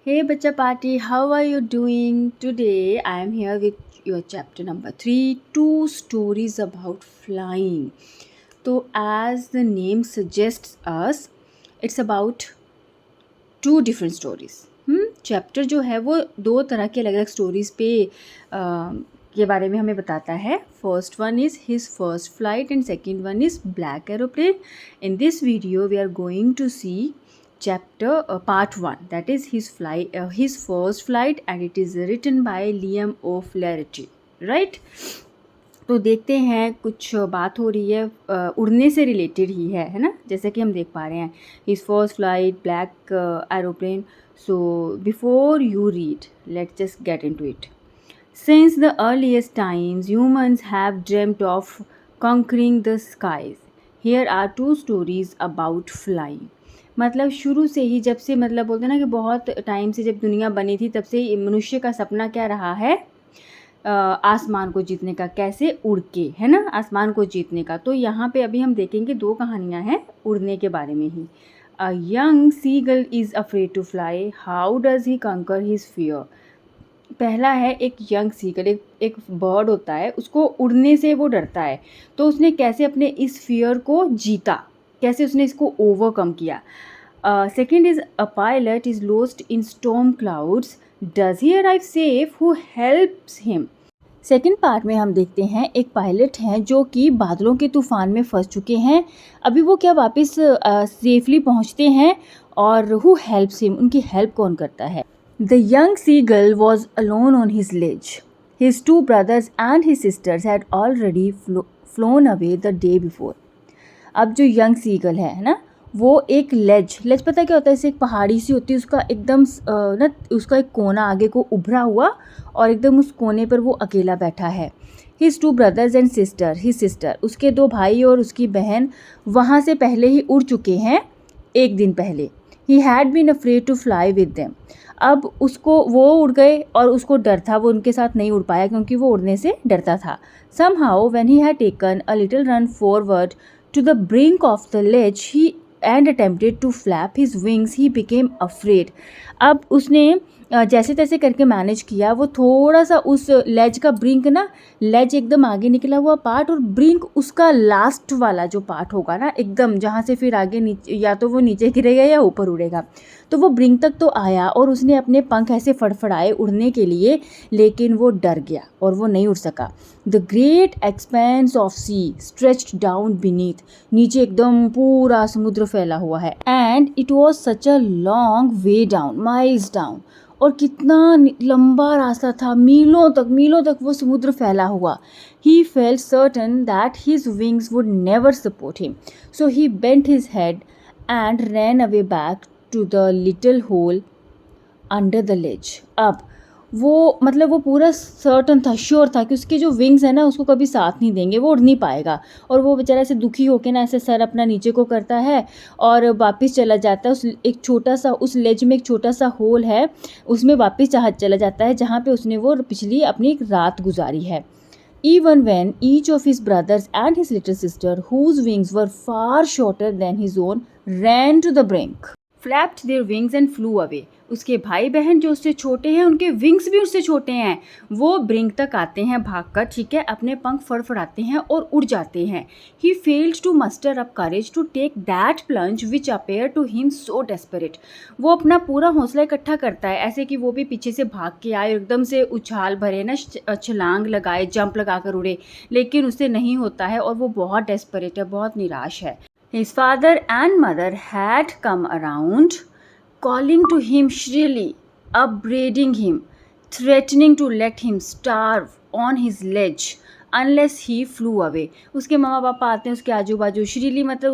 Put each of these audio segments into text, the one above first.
Hey Bacha Party, how are you doing? Today I am here with your chapter number 3, two stories about flying. So as the name suggests us, it's about two different stories. Chapter जो है वो दो तरह के अलग अलग stories पे के बारे में हमें बताता है. First one is his first flight and second one is black aeroplane. In this video we are going to see chapter part 1, that is his first flight, and it is written by Liam O'Flaherty, right? तो देखते हैं, कुछ बात हो रही है उड़ने से रिलेटेड ही है ना, जैसे कि हम देख पा रहे हैं his first flight black aeroplane. So before you read, let's just get into it. Since the earliest times, humans have dreamt of conquering the skies. Here are two stories about flying. मतलब शुरू से ही, जब से मतलब बोलते हैं ना कि बहुत टाइम से जब दुनिया बनी थी तब से मनुष्य का सपना क्या रहा है, आसमान को जीतने का. कैसे? उड़ के, है ना, आसमान को जीतने का. तो यहाँ पे अभी हम देखेंगे दो कहानियाँ हैं उड़ने के बारे में ही. A young seagull is afraid to fly, how does he conquer his fear. पहला है एक यंग सीगल, एक बर्ड होता है, उसको उड़ने से वो डरता है. तो उसने कैसे अपने इस फियर को जीता, कैसे उसने इसको ओवरकम किया. Second is a pilot is lost in storm clouds, does he arrive safe, who helps him. Second part में हम देखते हैं एक पायलट हैं जो कि बादलों के तूफान में फंस चुके हैं. अभी वो क्या वापस सेफली पहुंचते हैं, और हु हेल्प्स हिम, उनकी हेल्प कौन करता है. The young seagull was alone on his ledge. His two brothers and his sisters had already flown away the day before. अब जो यंग सीगल है ना, वो एक लेज पता क्या होता है, इसे एक पहाड़ी सी होती है, उसका एकदम ना उसका एक कोना आगे को उभरा हुआ, और एकदम उस कोने पर वो अकेला बैठा है. His two brothers and sister, उसके दो भाई और उसकी बहन वहाँ से पहले ही उड़ चुके हैं, एक दिन पहले. He had been afraid to fly with them. अब उसको, वो उड़ गए और उसको डर था, वो उनके साथ नहीं उड़ पाया क्योंकि वो उड़ने से डरता था. Somehow when he had taken a little run forward to the brink of the ledge and attempted to flap his wings, he became afraid. अब उसने जैसे तैसे करके मैनेज किया, वो थोड़ा सा उस लेज का ब्रिंक ना, लेज एकदम आगे निकला हुआ पार्ट, और ब्रिंक उसका लास्ट वाला जो पार्ट होगा ना, एकदम जहाँ से फिर आगे नीचे, या तो वो नीचे गिरेगा या ऊपर उड़ेगा. तो वो ब्रिंक तक तो आया और उसने अपने पंख ऐसे फड़फड़ाए उड़ने के लिए, लेकिन वो डर गया और वो नहीं उड़ सका. The great expanse of sea stretched down beneath, नीचे एकदम पूरा समुद्र फैला हुआ है. And it was such a long way down, miles down, और कितना लंबा रास्ता था, मीलों तक वो समुद्र फैला हुआ. He felt certain that his wings would never support him, so he bent his head and ran away back to the little hole under the ledge. अब वो मतलब वो पूरा सर्टन था, श्योर था कि उसके जो विंग्स है ना, उसको कभी साथ नहीं देंगे, वो उड़ नहीं पाएगा. और वो बेचारा ऐसे दुखी होके ना, ऐसे सर अपना नीचे को करता है और वापस चला जाता है. उस एक छोटा सा, उस लेज में एक छोटा सा होल है, उसमें वापस चला जाता है जहाँ पे उसने वो पिछली अपनी एक रात गुजारी है. Even when each of his brothers and his little sister, whose wings were far shorter than his own, ran to the brink, flapped their wings and flew away. उसके भाई बहन जो उससे छोटे हैं, उनके विंग्स भी उससे छोटे हैं, वो ब्रिंक तक आते हैं भागकर, ठीक है, अपने पंख फड़फड़ाते हैं और उड़ जाते हैं. He failed to muster up courage to take that plunge which appear to him so desperate. वो अपना पूरा हौसला इकट्ठा करता है, ऐसे कि वो भी पीछे से भाग के आए, एकदम से उछाल भरे ना, छलांग लगाए, जंप लगा कर उड़े, लेकिन उससे नहीं होता है और वो बहुत डेस्परेट है, बहुत निराश है. His father and mother had come around, calling to him shrilly, upbraiding him, threatening to let him starve on his ledge unless he flew away. उसके मामा पापा आते हैं उसके आजू बाजू, श्रीली मतलब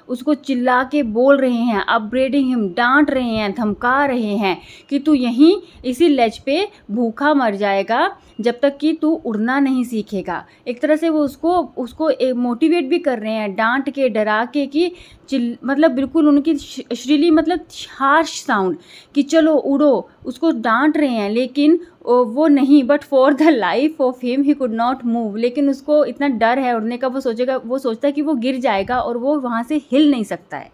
उसको चिल्ला के बोल रहे हैं, अपब्रेडिंग हिम, डांट रहे हैं, धमका रहे हैं कि तू यहीं इसी लेज पे भूखा मर जाएगा जब तक कि तू उड़ना नहीं सीखेगा. एक तरह से वो उसको मोटिवेट भी कर रहे हैं, डांट के, डरा के, कि मतलब बिल्कुल उनकी श्रीली मतलब हार्श साउंड, कि चलो उड़ो, उसको डांट रहे हैं, लेकिन वो नहीं. But for the life of him he could not move, लेकिन उसको इतना डर है उड़ने का, वो सोचता है कि वो गिर जाएगा और वो वहाँ से हिल नहीं सकता है.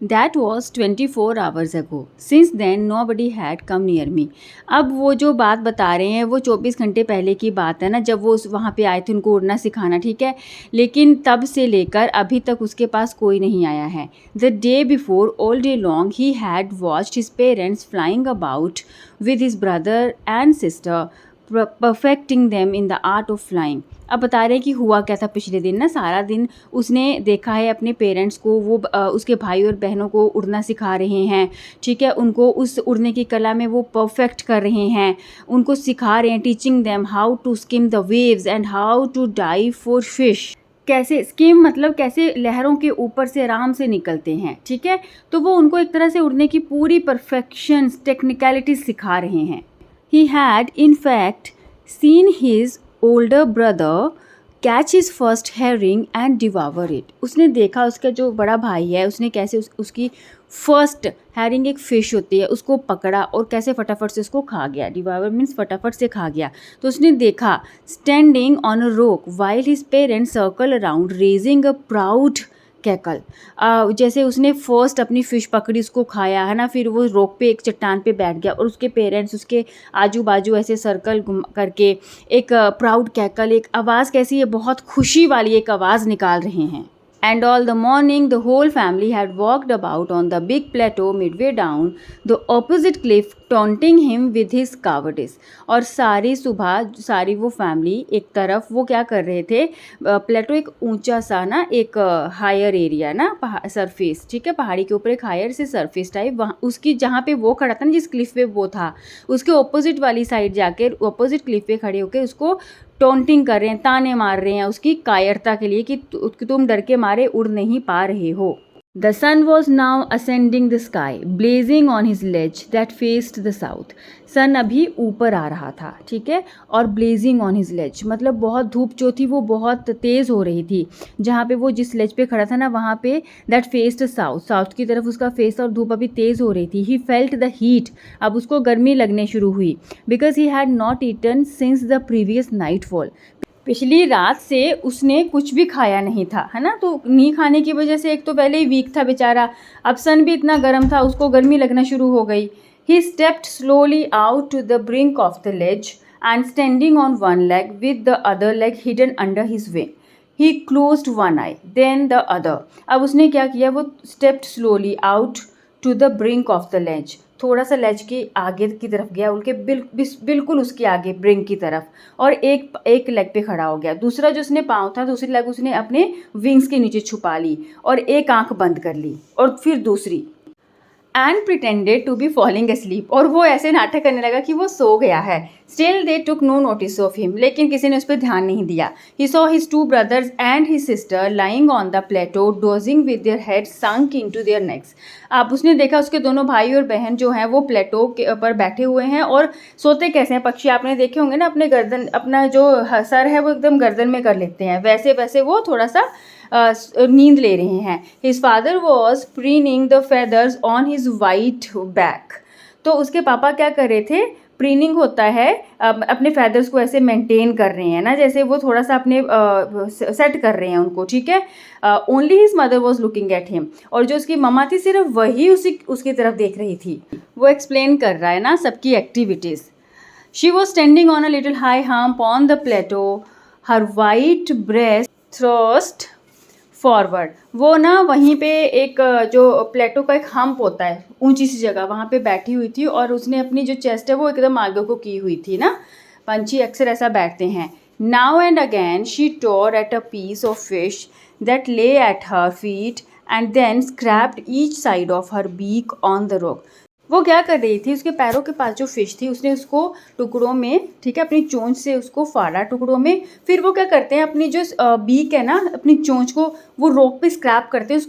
That was 24 hours ago. Since then nobody had come near me. अब वो जो बात बता रहे हैं वो 24 घंटे पहले की बात है ना, जब वो वहाँ पे आए थे उनको उड़ना सिखाना, ठीक है, लेकिन तब से लेकर अभी तक उसके पास कोई नहीं आया है. The day before, all day long he had watched his parents flying about with his brother and sister, perfecting them in the art of flying. अब बता रहे हैं कि हुआ क्या था पिछले दिन ना, सारा दिन उसने देखा है अपने पेरेंट्स को, वो उसके भाई और बहनों को उड़ना सिखा रहे हैं, ठीक है, उनको उस उड़ने की कला में वो परफेक्ट कर रहे हैं, उनको सिखा रहे हैं, teaching them how to skim the waves and how to dive for fish. कैसे स्किम मतलब कैसे लहरों के ऊपर से आराम से निकलते हैं, ठीक है, तो वो उनको एक तरह से उड़ने की पूरी परफेक्शन टेक्निकलिटीज सिखा रहे हैं. He had in fact seen his older brother catch his first herring and devour it. उसने देखा उसका जो बड़ा भाई है उसने कैसे उसकी फर्स्ट हैरिंग एक फ़िश होती है उसको पकड़ा और कैसे फटाफट से उसको खा गया. डिवावर मीन्स फटाफट से खा गया. तो उसने देखा standing on a rock while his parents circle around raising a proud cackle. जैसे उसने फर्स्ट अपनी फ़िश पकड़ी, उसको खाया है ना, फिर वो रॉक पे एक चट्टान पे बैठ गया और उसके पेरेंट्स उसके आजू बाजू ऐसे सर्कल करके एक प्राउड कैकल, एक आवाज़ कैसी है, बहुत खुशी वाली एक आवाज़ निकाल रहे हैं. And all the morning the whole family had walked about on the big plateau midway down the opposite cliff, taunting him with his cowardice. और सारी सुबह सारी वो फैमिली एक तरफ वो क्या कर रहे थे, प्लेटो एक ऊंचा सा ना एक हायर एरिया ना, सरफेस, ठीक है, पहाड़ी के ऊपर एक हायर से सरफेस टाइप, वहाँ उसकी जहाँ पे वो खड़ा था ना, जिस क्लिफ पे वो था उसके ऑपोजिट वाली साइड जाकर ऑपोजिट क्लिफ पे खड़े होकर उसको टॉन्टिंग कर रहे हैं, ताने मार रहे हैं उसकी कायरता के लिए कि तुम डर के मारे उड़ नहीं पा रहे हो. The sun was now ascending the sky, blazing on his ledge that faced the south. सन अभी ऊपर आ रहा था, ठीक है, और ब्लेजिंग ऑन हिज लेज मतलब बहुत धूप जो थी वो बहुत तेज़ हो रही थी. जहाँ पे वो जिस लेज पे खड़ा था ना वहाँ पे दैट फेस्ड साउथ, साउथ की तरफ उसका फेस और धूप अभी तेज़ हो रही थी. ही फेल्ट द हीट, अब उसको गर्मी लगने शुरू हुई. Because he had not eaten since the previous nightfall, पिछली रात से उसने कुछ भी खाया नहीं था, है ना, तो नहीं खाने की वजह से एक तो पहले ही वीक था बेचारा, अब सन भी इतना गर्म था, उसको गर्मी लगना शुरू हो गई. He stepped slowly out to the brink of the ledge and standing on one leg with the other leg hidden under his wing, he closed one eye then the other. अब उसने क्या किया, वो stepped slowly out to the brink of the ledge, थोड़ा सा लेज के आगे की तरफ गया, उनके बिल्कुल उसके आगे ब्रिंक की तरफ, और एक लेग पे खड़ा हो गया. दूसरा जो उसने पाँव था, दूसरी लेग उसने अपने विंग्स के नीचे छुपा ली और एक आंख बंद कर ली और फिर दूसरी, and pretended to be falling asleep, और वो ऐसे नाटक करने लगा कि वो सो गया है. Still they took no notice of him, लेकिन किसी ने उस पर ध्यान नहीं दिया. He saw his two brothers and his sister lying on the plateau dozing with their head sunk into their necks. अब उसने देखा उसके दोनों भाई और बहन जो हैं वो प्लेटो के ऊपर बैठे हुए हैं और सोते कैसे हैं, पक्षी आपने देखे होंगे ना, अपने गर्दन, अपना जो सर है वो एकदम गर्दन में कर लेते हैं, वैसे वैसे वो थोड़ा सा नींद ले रहे हैं. His father was preening the feathers on his white back. तो उसके पापा क्या कर रहे थे, प्रीनिंग होता है अपने फेदर्स को ऐसे मेंटेन कर रहे हैं ना, जैसे वो थोड़ा सा अपने सेट कर रहे हैं उनको, ठीक है. Only his mother was looking at him, और जो उसकी ममा थी सिर्फ वही उसकी तरफ देख रही थी. वो एक्सप्लेन कर रहा है ना सबकी activities. She was standing on a little high hump on the plateau, her white breast thrust forward. वो ना वहीं पे एक जो प्लेटो का एक हम्प होता है ऊंची सी जगह, वहाँ पे बैठी हुई थी और उसने अपनी जो चेस्ट है वो एकदम आगे को की हुई थी ना, पंछी अक्सर ऐसा बैठते हैं. Now and again she tore at a piece of fish that lay at her feet and then scraped each side of her beak on the rock. वो क्या कर रही थी, उसके पैरों के पास जो फिश थी उसने उसको टुकड़ों में, ठीक है, अपनी चोंच से उसको फाड़ा टुकड़ों में. फिर वो क्या करते हैं, अपनी जो बीक है ना, अपनी चोंच को वो रॉक पे स्क्रैप करते हैं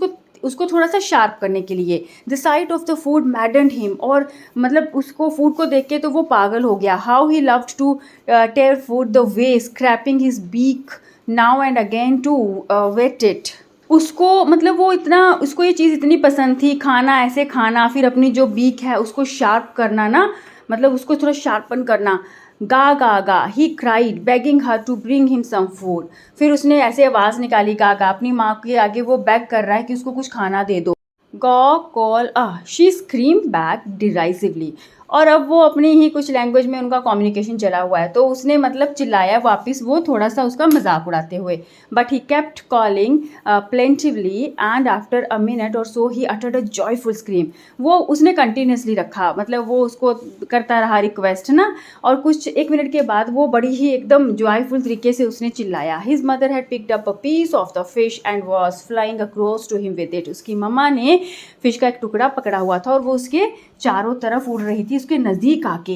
उसको थोड़ा सा शार्प करने के लिए. The site of the food मैडन्ड him, और मतलब उसको फूड को देख के तो वो पागल हो गया. How he loved to tear food the way scraping his beak now and again to whet it. उसको मतलब वो इतना, उसको ये चीज़ इतनी पसंद थी, खाना ऐसे खाना, फिर अपनी जो बीक है उसको शार्प करना ना, मतलब उसको थोड़ा शार्पन करना. गा गा गा he cried begging her to bring him some food. फिर उसने ऐसे आवाज़ निकाली गा गा, अपनी माँ के आगे वो बेग कर रहा है कि उसको कुछ खाना दे दो. गॉ कॉल शी स्क्रीम बैक डिराइसिवली। और अब वो अपनी ही कुछ लैंग्वेज में उनका कम्युनिकेशन चला हुआ है, तो उसने मतलब चिल्लाया वापस, वो थोड़ा सा उसका मजाक उड़ाते हुए। But he kept calling plaintively and after a minute or so he uttered a joyful scream. वो उसने कंटिन्यूसली रखा, मतलब वो उसको करता रहा रिक्वेस्ट ना, और कुछ 1 मिनट के बाद वो बड़ी ही एकदम जॉयफुल तरीके से उसने चिल्लाया। His mother had picked up a piece of the fish and was flying across to him with it. उसकी मम्मा ने फिश का एक टुकड़ा पकड़ा हुआ था और वो उसके चारों तरफ उड़ रही थी, उसके नज़दीक आके।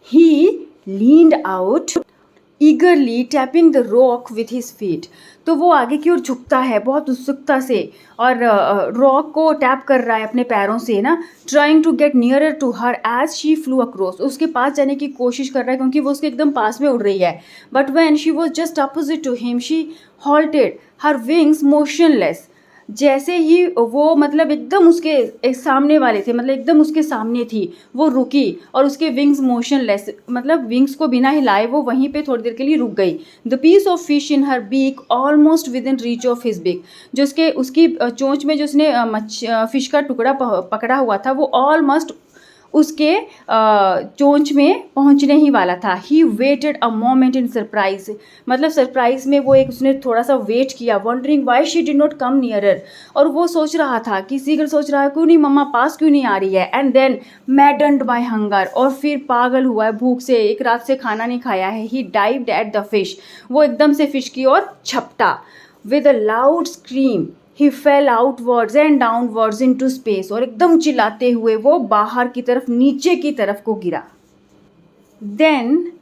He leaned out eagerly tapping the rock with his feet. तो वो आगे की ओर झुकता है बहुत उत्सुकता से और रॉक को टैप कर रहा है अपने पैरों से ना, trying to get nearer to her as she flew across. उसके पास जाने की कोशिश कर रहा है क्योंकि वो उसके एकदम पास में उड़ रही है। But when she was just opposite to him she halted her wings motionless. जैसे ही वो मतलब एकदम उसके एक सामने वाले थे, मतलब एकदम उसके सामने थी, वो रुकी और उसके विंग्स मोशनलेस, मतलब विंग्स को बिना हिलाए वो वहीं पे थोड़ी देर के लिए रुक गई। The piece of fish in her beak almost within reach of his beak. जो उसकी चोंच में जो उसने फिश का टुकड़ा पकड़ा हुआ था वो ऑलमोस्ट उसके चोंच में पहुंचने ही वाला था। He waited a moment in surprise, मतलब सरप्राइज में वो एक उसने थोड़ा सा वेट किया, wondering why she did not come nearer. और वो सोच रहा था, किसी का सोच रहा है क्यों नहीं मम्मा पास क्यों नहीं आ रही है। And then maddened by hunger, और फिर पागल हुआ है भूख से, एक रात से खाना नहीं खाया है। ही डाइव्ड एट द फिश, वो एकदम से फिश की ओर झपटा। With a loud scream he fail outwards and downwards into space, और एकदम चिल्लाते हुए वो बाहर की तरफ, नीचे की तरफ को गिरा। Then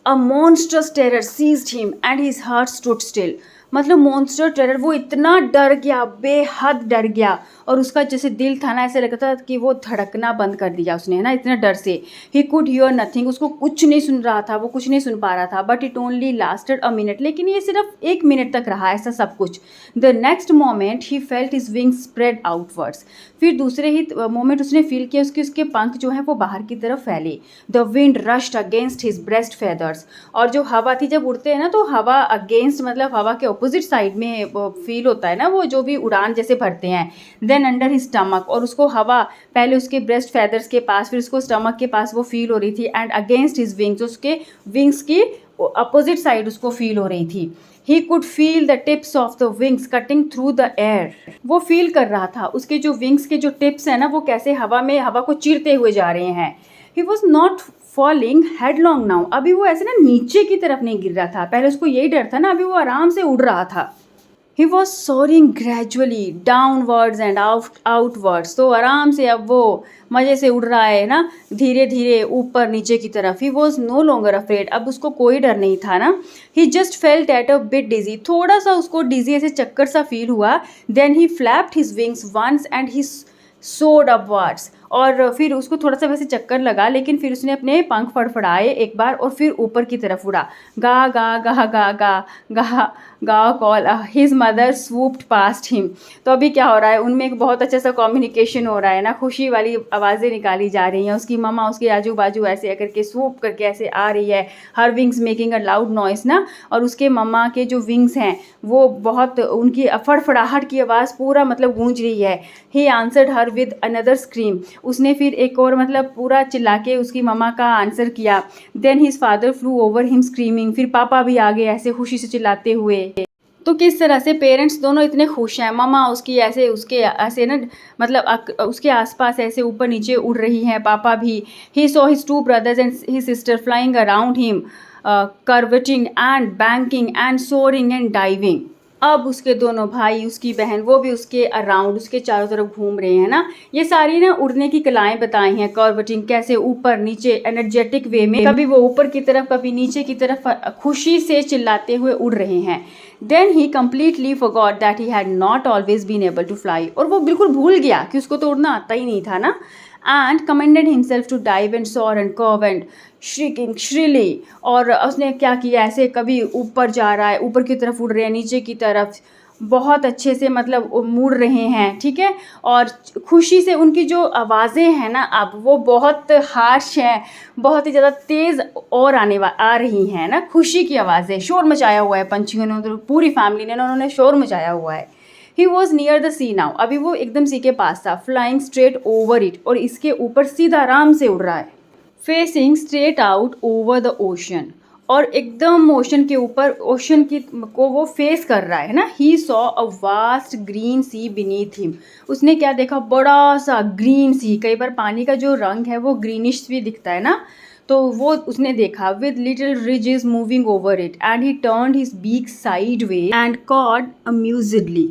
a monstrous terror seized him and his heart stood still. मतलब मॉन्स्टर टेरर, वो इतना डर गया, बेहद डर गया, और उसका जैसे दिल था ना, ऐसे लगता था कि वो धड़कना बंद कर दिया उसने, है ना, इतना डर से। ही कुड हियर नथिंग, उसको कुछ नहीं सुन रहा था, वो कुछ नहीं सुन पा रहा था। But it only lasted a minute, लेकिन ये सिर्फ 1 मिनट तक रहा ऐसा सब कुछ। The next moment he felt his wings spread outwards. फिर दूसरे ही मोमेंट उसने फील किया उसके पंख जो है वो बाहर की तरफ फैले। The wind rushed against his breast feathers, और जो हवा थी, जब उड़ते हैं ना तो हवा अगेंस्ट, मतलब हवा के ऑपोजिट साइड में फील होता है ना, वो जो भी उड़ान जैसे भरते हैं। देन अंडर हिज स्टमक, और उसको हवा पहले उसके ब्रेस्ट फेदर्स के पास, फिर उसको स्टमक के पास वो फील हो रही थी। एंड अगेंस्ट हिज विंग्स, उसके विंग्स की अपोजिट साइड उसको फील हो रही थी। He could feel the tips of the wings cutting through the air. वो फील कर रहा था उसके जो विंग्स के जो टिप्स हैं ना, वो कैसे हवा में, हवा को चीरते हुए जा रहे हैं। He was not falling headlong now, अभी वो ऐसे ना नीचे की तरफ नहीं गिर रहा था, पहले उसको यही डर था ना, अभी वो आराम से उड़ रहा था। He was soaring gradually downwards and outwards, तो आराम से अब वो मज़े से उड़ रहा है ना, धीरे धीरे ऊपर नीचे की तरफ। He was no longer afraid, अब उसको कोई डर नहीं था ना। He just felt at a bit dizzy, थोड़ा सा उसको डिजी ऐसे चक्कर सा फील हुआ। Then he flapped his wings once and he soared upwards, और फिर उसको थोड़ा सा वैसे चक्कर लगा, लेकिन फिर उसने अपने पंख फड़फड़ाए एक बार और फिर ऊपर की तरफ उड़ा। गा गा गा गा गा गा ga call his mother swooped past him. तो अभी क्या हो रहा है, उनमें एक बहुत अच्छा सा कम्युनिकेशन हो रहा है ना, खुशी वाली आवाज़ें निकाली जा रही हैं। उसकी मम्मा उसके आजू बाजू ऐसे करके स्वूप करके ऐसे आ रही है, हर wings making a loud noise ना, और उसके मम्मा के जो विंग्स हैं वो बहुत, उनकी फड़फड़ाहट की आवाज़ पूरा मतलब गूंज रही है। He answered her with another scream, उसने फिर एक और मतलब पूरा चिल्ला के उसकी मम्मा का आंसर किया। Then his father flew over him screaming, फिर पापा भी आ गए ऐसे खुशी से चिल्लाते हुए। तो किस तरह से पेरेंट्स दोनों इतने खुश हैं, मम्मा उसकी ऐसे उसके ऐसे ना, मतलब उसके आसपास ऐसे ऊपर नीचे उड़ रही हैं, पापा भी। He saw his 2 brothers and his sister flying around him, curveting and banking and soaring and diving. अब उसके दोनों भाई, उसकी बहन, वो भी उसके अराउंड, उसके चारों तरफ घूम रहे हैं ना। ये सारी ना उड़ने की कलाएं बताई हैं, कर्वटिंग कैसे ऊपर नीचे एनर्जेटिक वे में, कभी वो ऊपर की तरफ कभी नीचे की तरफ खुशी से चिल्लाते हुए उड़ रहे हैं। Then he completely forgot that he had not always been able to fly, और वो बिल्कुल भूल गया कि उसको तो उड़ना आता ही नहीं था ना। And commanded himself to dive and soar and curve and shrieking shrilly, और उसने क्या किया, ऐसे कभी ऊपर जा रहा है, ऊपर की तरफ उड़ रहे हैं, नीचे की तरफ बहुत अच्छे से मतलब मुड़ रहे हैं, ठीक है। और खुशी से उनकी जो आवाज़ें हैं ना, अब वो बहुत हार्श हैं, बहुत ही ज़्यादा तेज़ और आ रही हैं ना, खुशी की आवाज़ें, शोर मचाया हुआ है पंछियों ने, पूरी फैमिली ने, उन्होंने शोर मचाया हुआ है। He was near the sea now, अभी वो एकदम सी के पास था, फ्लाइंग स्ट्रेट ओवर इट, और इसके ऊपर सीधा आराम से उड़ रहा है, facing straight out over the ocean, और एकदम ओशन के ऊपर, ओशन की को वो फेस कर रहा है ना। He saw a vast green sea beneath him, उसने क्या देखा, बड़ा सा ग्रीन सी, कई बार पानी का जो रंग है वो ग्रीनिश भी दिखता है ना, तो वो उसने देखा, with little ridges moving over it, and he turned his beak sideways and called amusedly,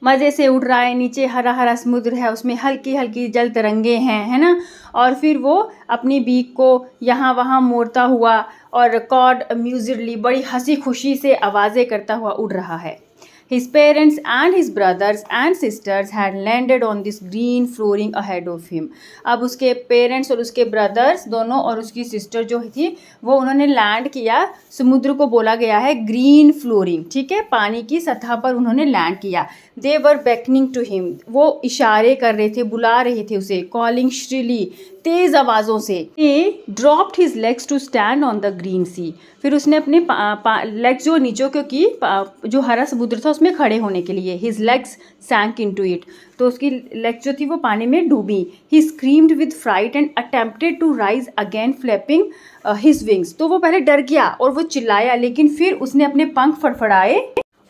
मज़े से उड़ रहा है, नीचे हरा हरा समुद्र है, उसमें हल्की हल्की जल तरंगे हैं, है ना, और फिर वो अपनी बीक को यहाँ वहाँ मोड़ता हुआ और कॉड अम्यूजिडली, बड़ी हंसी खुशी से आवाज़ें करता हुआ उड़ रहा है। His parents and his brothers and sisters had landed on this green flooring ahead of him. अब उसके पेरेंट्स और उसके ब्रदर्स दोनों और उसकी सिस्टर जो थी वो उन्होंने लैंड किया, समुद्र को बोला गया है ग्रीन फ्लोरिंग, ठीक है, पानी की सतह पर उन्होंने लैंड किया। दे वर beckoning to him, वो इशारे कर रहे थे, बुला रहे थे उसे, कॉलिंग श्रीली, तेज आवाज़ों से। He dropped his legs to stand on the green sea, फिर उसने अपने लेग्स जो नीचों को की, जो हरा समुद्र था उसमें खड़े होने के लिए, his legs sank into it, तो उसकी लेग्स जो थी वो पानी में डूबी। He screamed with fright and attempted to rise again flapping his wings, तो वो पहले डर गया और वो चिल्लाया, लेकिन फिर उसने अपने पंख फड़फड़ाए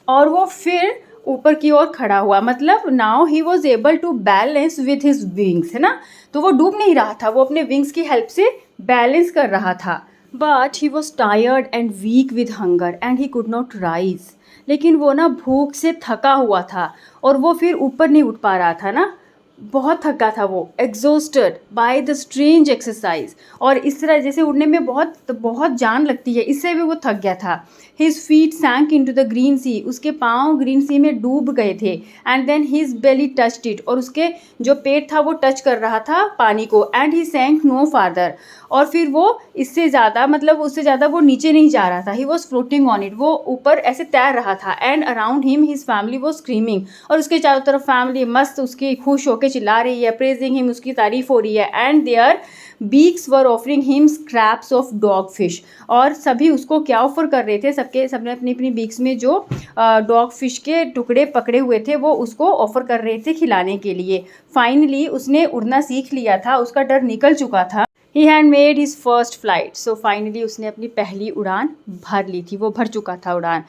और वो फिर ऊपर की ओर खड़ा हुआ, मतलब now he was able to balance with his wings, है ना, तो वो डूब नहीं रहा था, वो अपने विंग्स की हेल्प से बैलेंस कर रहा था। But he was tired and weak with hunger and he could not rise, लेकिन वो ना भूख से थका हुआ था और वो फिर ऊपर नहीं उठ पा रहा था ना, बहुत थका था वो, exhausted by the strange exercise, और इस तरह जैसे उड़ने में बहुत बहुत जान लगती है, इससे भी वो थक गया था। His feet sank into the green sea, उसके पाँव ग्रीन सी में डूब गए थे, and then his belly touched it, और उसके जो पेट था वो टच कर रहा था पानी को, एंड ही सैंक नो फादर, और फिर वो इससे ज़्यादा, मतलब उससे ज़्यादा वो नीचे नहीं जा रहा था। He was floating on it, वो ऊपर ऐसे तैर रहा था। And around him his family was screaming, और उसके चारों तरफ फैमिली मस्त उसकी खुश होकर चिल्ला रही है, प्रेजिंग हिम, उसकी तारीफ हो रही है। And their beaks were offering him scraps of dogfish, और सभी उसको क्या ऑफर कर रहे थे, सबने अपनी अपनी बीक्स में जो डॉग फिश के टुकड़े पकड़े हुए थे वो उसको ऑफर कर रहे थे खिलाने के लिए। फाइनली उसने उड़ना सीख लिया था, उसका डर निकल चुका था। He had made his first flight, so finally उसने अपनी पहली उड़ान भर ली थी, वो भर चुका था उड़ान।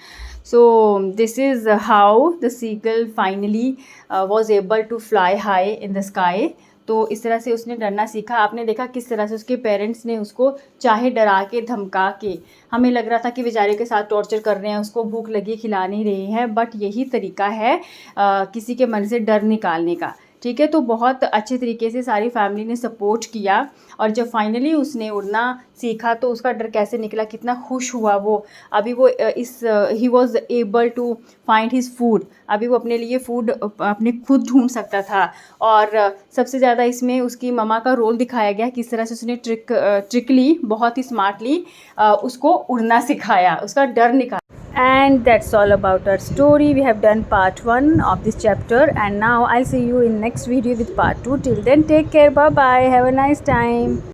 So this is how the seagull finally was able to fly high in the sky. तो इस तरह से उसने डरना सीखा। आपने देखा किस तरह से उसके पेरेंट्स ने उसको चाहे डरा के धमका के, हमें लग रहा था कि बेचारे के साथ टॉर्चर कर रहे हैं, उसको भूख लगी खिला नहीं रहे हैं, बट यही तरीका है किसी के मन से डर निकालने का, ठीक है। तो बहुत अच्छे तरीके से सारी फैमिली ने सपोर्ट किया, और जब फाइनली उसने उड़ना सीखा तो उसका डर कैसे निकला, कितना खुश हुआ वो। अभी वो he was able to find his food, अभी वो अपने लिए फूड अपने खुद ढूंढ सकता था। और सबसे ज़्यादा इसमें उसकी ममा का रोल दिखाया गया, किस तरह से उसने ट्रिकली, बहुत ही स्मार्टली उसको उड़ना सिखाया, उसका डर निकाला। And that's all about our story. We have done part 1 of this chapter, and now I'll see you in next video with part 2. Till then, take care, bye bye, have a nice time.